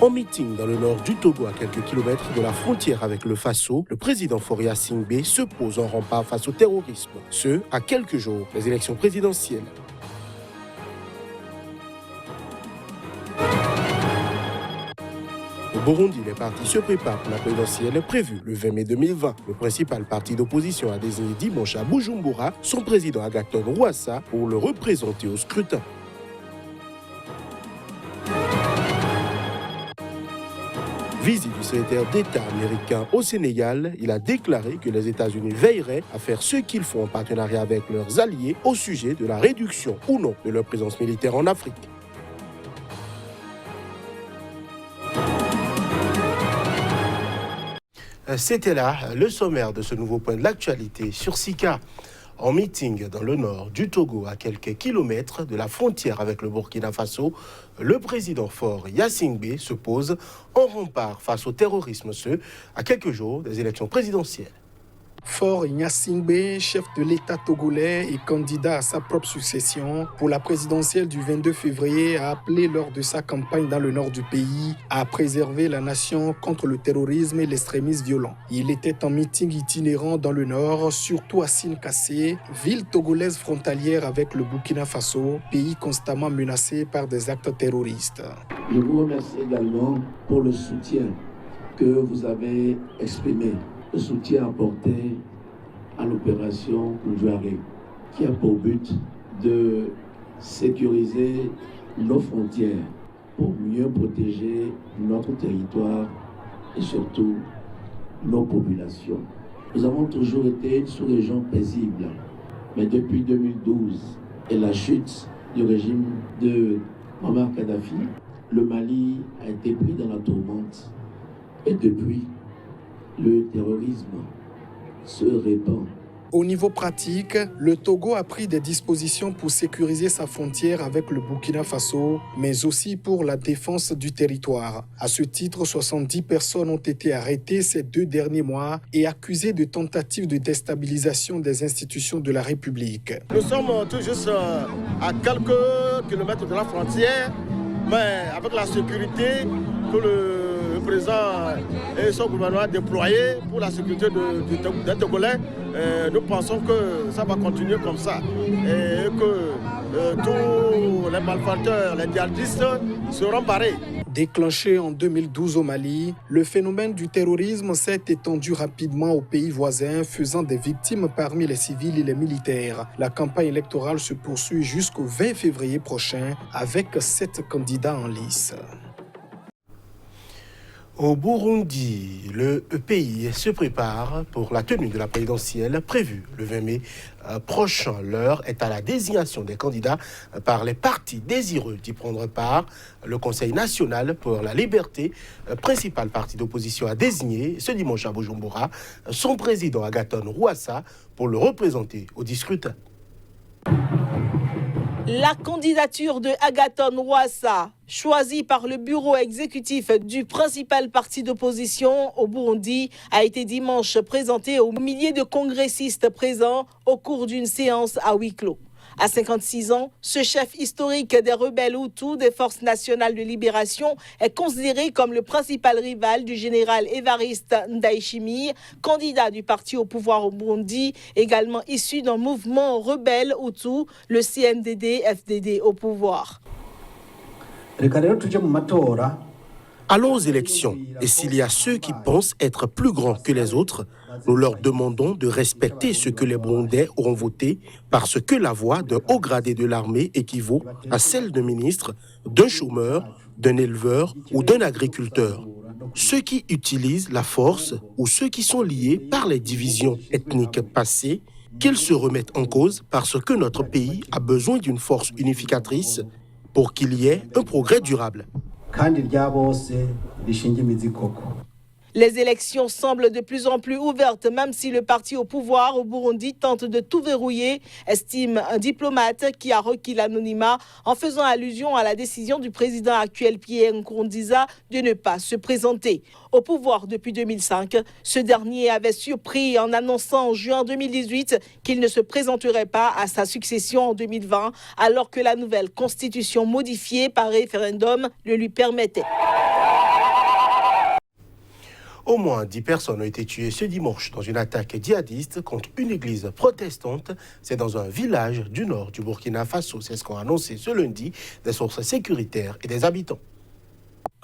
En meeting dans le nord du Togo, à quelques kilomètres de la frontière avec le Faso, le président Faure Gnassingbé se pose en rempart face au terrorisme. Ce, à quelques jours des élections présidentielles. Au Burundi, les partis se préparent pour la présidentielle prévue le 20 mai 2020. Le principal parti d'opposition a désigné dimanche à Bujumbura son président Agathon Rwasa pour le représenter au scrutin. Visite du secrétaire d'État américain au Sénégal, il a déclaré que les États-Unis veilleraient à faire ce qu'ils font en partenariat avec leurs alliés au sujet de la réduction ou non de leur présence militaire en Afrique. C'était là le sommaire de ce nouveau point de l'actualité sur Sika. En meeting dans le nord du Togo, à quelques kilomètres de la frontière avec le Burkina Faso, le président Faure Gnassingbé se pose en rempart face au terrorisme, ce, à quelques jours des élections présidentielles. Faure Gnassingbé, chef de l'État togolais et candidat à sa propre succession pour la présidentielle du 22 février, a appelé lors de sa campagne dans le nord du pays à préserver la nation contre le terrorisme et l'extrémisme violent. Il était en meeting itinérant dans le nord, surtout à Sine-Kassé, ville togolaise frontalière avec le Burkina Faso, pays constamment menacé par des actes terroristes. Je vous remercie également pour le soutien que vous avez exprimé. Le soutien apporté à l'opération Koudiouaré, qui a pour but de sécuriser nos frontières pour mieux protéger notre territoire et surtout nos populations. Nous avons toujours été une sous-région paisible, mais depuis 2012 et la chute du régime de Muammar Kadhafi, le Mali a été pris dans la tourmente et depuis, le terrorisme se répand. Au niveau pratique, le Togo a pris des dispositions pour sécuriser sa frontière avec le Burkina Faso, mais aussi pour la défense du territoire. À ce titre, 70 personnes ont été arrêtées ces 2 derniers mois et accusées de tentatives de déstabilisation des institutions de la République. Nous sommes tout juste à quelques kilomètres de la frontière, mais avec la sécurité que le président et son gouvernement déployé pour la sécurité des Togolais, nous pensons que ça va continuer comme ça et que tous les malfaiteurs, les djihadistes seront barrés. Déclenché en 2012 au Mali, le phénomène du terrorisme s'est étendu rapidement aux pays voisins, faisant des victimes parmi les civils et les militaires. La campagne électorale se poursuit jusqu'au 20 février prochain avec 7 candidats en lice. Au Burundi, le pays se prépare pour la tenue de la présidentielle prévue le 20 mai prochain. L'heure est à la désignation des candidats par les partis désireux d'y prendre part. Le Conseil national pour la liberté, principal parti d'opposition, a désigné ce dimanche à Bujumbura son président Agathon Rwasa pour le représenter au scrutin. La candidature de Agathon Rwasa, choisie par le bureau exécutif du principal parti d'opposition au Burundi, a été dimanche présentée aux milliers de congressistes présents au cours d'une séance à huis clos. À 56 ans, ce chef historique des rebelles Hutus des Forces nationales de libération est considéré comme le principal rival du général Évariste Ndayishimiye, candidat du parti au pouvoir au Burundi, également issu d'un mouvement rebelle Hutu, le CNDD-FDD au pouvoir. Allons aux élections, et s'il y a ceux qui pensent être plus grands que les autres, nous leur demandons de respecter ce que les Burundais auront voté, parce que la voix d'un haut gradé de l'armée équivaut à celle d'un ministre, d'un chômeur, d'un éleveur ou d'un agriculteur. Ceux qui utilisent la force ou ceux qui sont liés par les divisions ethniques passées, qu'ils se remettent en cause parce que notre pays a besoin d'une force unificatrice pour qu'il y ait un progrès durable. Les élections semblent de plus en plus ouvertes, même si le parti au pouvoir au Burundi tente de tout verrouiller, estime un diplomate qui a requis l'anonymat en faisant allusion à la décision du président actuel Pierre Nkurunziza de ne pas se présenter. Au pouvoir depuis 2005, ce dernier avait surpris en annonçant en juin 2018 qu'il ne se présenterait pas à sa succession en 2020, alors que la nouvelle constitution modifiée par référendum le lui permettait. Au moins 10 personnes ont été tuées ce dimanche dans une attaque djihadiste contre une église protestante. C'est dans un village du nord du Burkina Faso. C'est ce qu'ont annoncé ce lundi des sources sécuritaires et des habitants.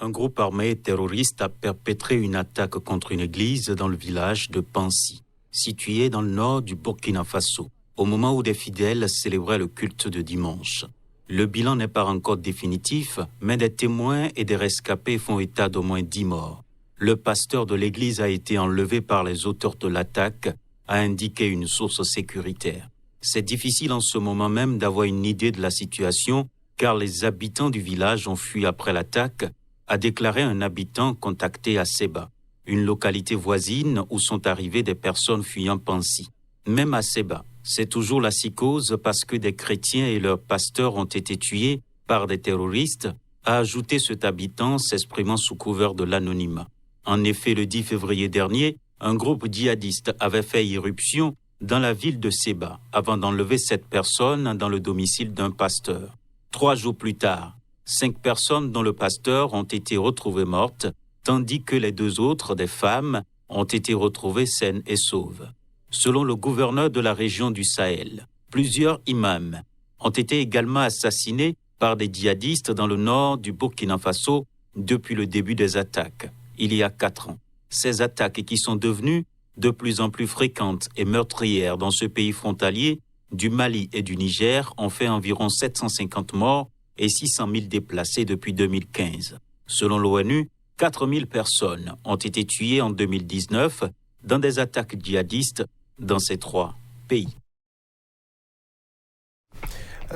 Un groupe armé terroriste a perpétré une attaque contre une église dans le village de Pansi, situé dans le nord du Burkina Faso, au moment où des fidèles célébraient le culte de dimanche. Le bilan n'est pas encore définitif, mais des témoins et des rescapés font état d'au moins 10 morts. Le pasteur de l'église a été enlevé par les auteurs de l'attaque, a indiqué une source sécuritaire. C'est difficile en ce moment même d'avoir une idée de la situation, car les habitants du village ont fui après l'attaque, a déclaré un habitant contacté à Seba, une localité voisine où sont arrivées des personnes fuyant Pansi. Même à Seba, c'est toujours la psychose parce que des chrétiens et leurs pasteurs ont été tués par des terroristes, a ajouté cet habitant s'exprimant sous couvert de l'anonymat. En effet, le 10 février dernier, un groupe djihadiste avait fait irruption dans la ville de Seba avant d'enlever 7 personnes dans le domicile d'un pasteur. 3 jours plus tard, 5 personnes dont le pasteur ont été retrouvées mortes, tandis que les 2 autres, des femmes, ont été retrouvées saines et sauves. Selon le gouverneur de la région du Sahel, plusieurs imams ont été également assassinés par des djihadistes dans le nord du Burkina Faso depuis le début des attaques, il y a 4 ans. Ces attaques qui sont devenues de plus en plus fréquentes et meurtrières dans ce pays frontalier du Mali et du Niger ont fait environ 750 morts et 600 000 déplacés depuis 2015. Selon l'ONU, 4 000 personnes ont été tuées en 2019 dans des attaques djihadistes dans ces 3 pays.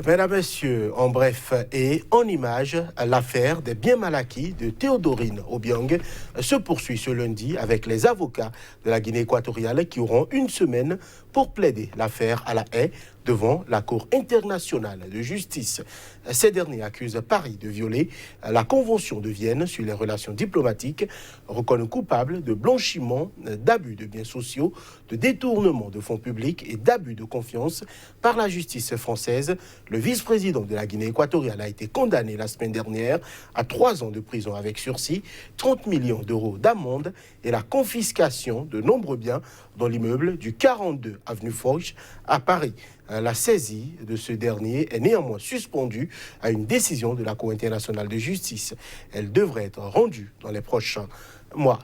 Mesdames, Messieurs, en bref et en images, l'affaire des biens mal acquis de Théodorine Obiang se poursuit ce lundi avec les avocats de la Guinée équatoriale qui auront une semaine pour plaider l'affaire à La Haye devant la Cour internationale de justice. Ces derniers accusent Paris de violer la Convention de Vienne sur les relations diplomatiques, reconnue coupable de blanchiment, d'abus de biens sociaux, de détournement de fonds publics et d'abus de confiance par la justice française. Le vice-président de la Guinée équatoriale a été condamné la semaine dernière à 3 ans de prison avec sursis, 30 millions d'euros d'amende et la confiscation de nombreux biens dans l'immeuble du 42 avenue Foch à Paris. La saisie de ce dernier est néanmoins suspendue à une décision de la Cour internationale de justice. Elle devrait être rendue dans les prochains mois.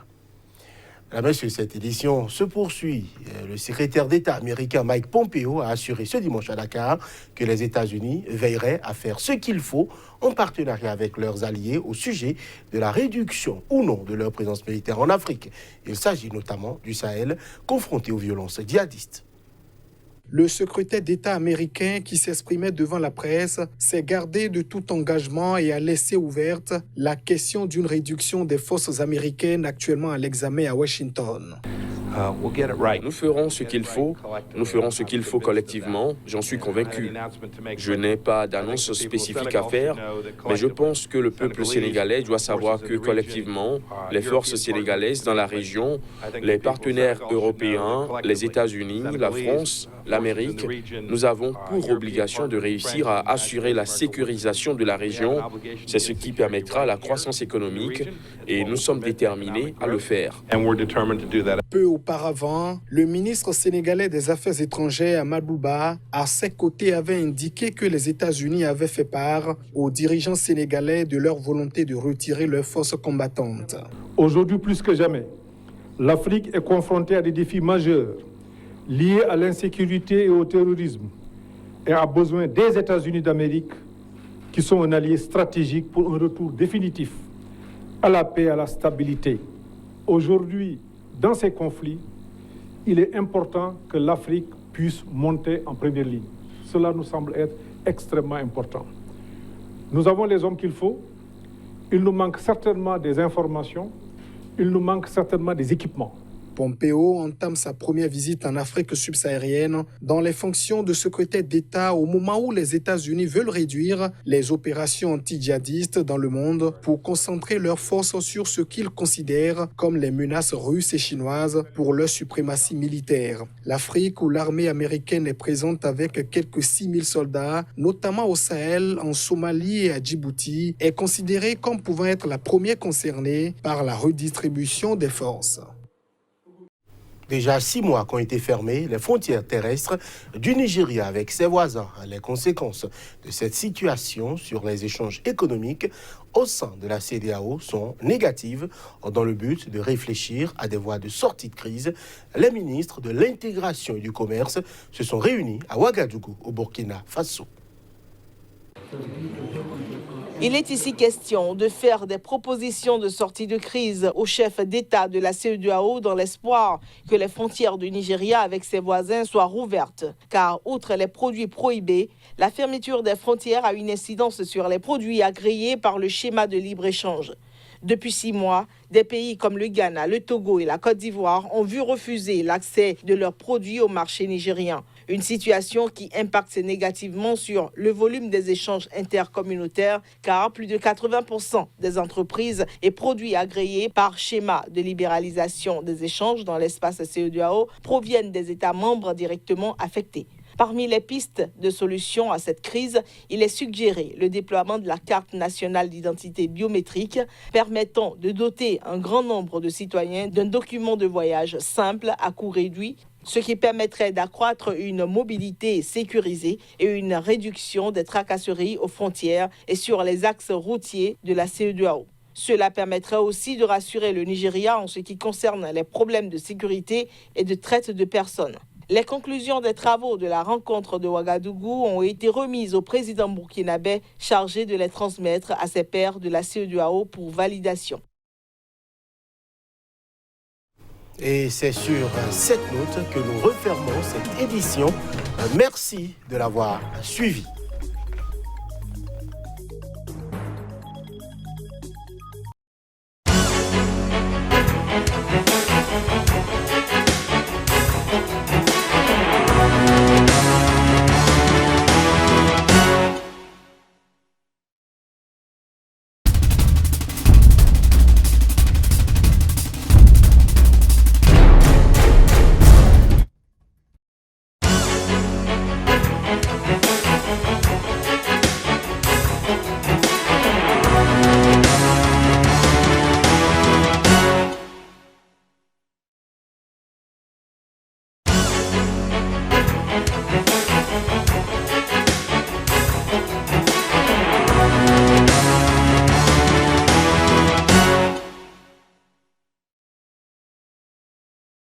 Monsieur, cette édition se poursuit. Le secrétaire d'État américain Mike Pompeo a assuré ce dimanche à Dakar que les États-Unis veilleraient à faire ce qu'il faut en partenariat avec leurs alliés au sujet de la réduction ou non de leur présence militaire en Afrique. Il s'agit notamment du Sahel confronté aux violences djihadistes. Le secrétaire d'État américain qui s'exprimait devant la presse s'est gardé de tout engagement et a laissé ouverte la question d'une réduction des forces américaines actuellement à l'examen à Washington. Nous ferons ce qu'il faut, collectivement, j'en suis convaincu. Je n'ai pas d'annonce spécifique à faire, mais je pense que le peuple sénégalais doit savoir que collectivement, les forces sénégalaises dans la région, les partenaires européens, les États-Unis, la France, l'Amérique, nous avons pour obligation de réussir à assurer la sécurisation de la région. C'est ce qui permettra la croissance économique et nous sommes déterminés à le faire. Peu auparavant, le ministre sénégalais des Affaires étrangères, Amadou Ba, à ses côtés avait indiqué que les États-Unis avaient fait part aux dirigeants sénégalais de leur volonté de retirer leurs forces combattantes. Aujourd'hui, plus que jamais, l'Afrique est confrontée à des défis majeurs liés à l'insécurité et au terrorisme et a besoin des États-Unis d'Amérique qui sont un allié stratégique pour un retour définitif à la paix et à la stabilité. Aujourd'hui, dans ces conflits, il est important que l'Afrique puisse monter en première ligne. Cela nous semble être extrêmement important. Nous avons les hommes qu'il faut. Il nous manque certainement des informations. Il nous manque certainement des équipements. Pompeo entame sa première visite en Afrique subsaharienne dans les fonctions de secrétaire d'État au moment où les États-Unis veulent réduire les opérations anti-djihadistes dans le monde pour concentrer leurs forces sur ce qu'ils considèrent comme les menaces russes et chinoises pour leur suprématie militaire. L'Afrique, où l'armée américaine est présente avec quelques 6000 soldats, notamment au Sahel, en Somalie et à Djibouti, est considérée comme pouvant être la première concernée par la redistribution des forces. Déjà 6 mois qu'ont été fermées les frontières terrestres du Nigeria avec ses voisins. Les conséquences de cette situation sur les échanges économiques au sein de la CEDEAO sont négatives. Dans le but de réfléchir à des voies de sortie de crise, les ministres de l'intégration et du commerce se sont réunis à Ouagadougou, au Burkina Faso. Il est ici question de faire des propositions de sortie de crise au chef d'État de la CEDEAO dans l'espoir que les frontières du Nigeria avec ses voisins soient rouvertes. Car outre les produits prohibés, la fermeture des frontières a une incidence sur les produits agréés par le schéma de libre-échange. Depuis 6 mois, des pays comme le Ghana, le Togo et la Côte d'Ivoire ont vu refuser l'accès de leurs produits au marché nigérien. Une situation qui impacte négativement sur le volume des échanges intercommunautaires, car plus de 80% des entreprises et produits agréés par schéma de libéralisation des échanges dans l'espace CEDEAO proviennent des États membres directement affectés. Parmi les pistes de solution à cette crise, il est suggéré le déploiement de la carte nationale d'identité biométrique permettant de doter un grand nombre de citoyens d'un document de voyage simple à coût réduit, ce qui permettrait d'accroître une mobilité sécurisée et une réduction des tracasseries aux frontières et sur les axes routiers de la CEDEAO. Cela permettrait aussi de rassurer le Nigeria en ce qui concerne les problèmes de sécurité et de traite de personnes. Les conclusions des travaux de la rencontre de Ouagadougou ont été remises au président burkinabé chargé de les transmettre à ses pairs de la CEDEAO pour validation. Et c'est sur cette note que nous refermons cette édition. Merci de l'avoir suivi.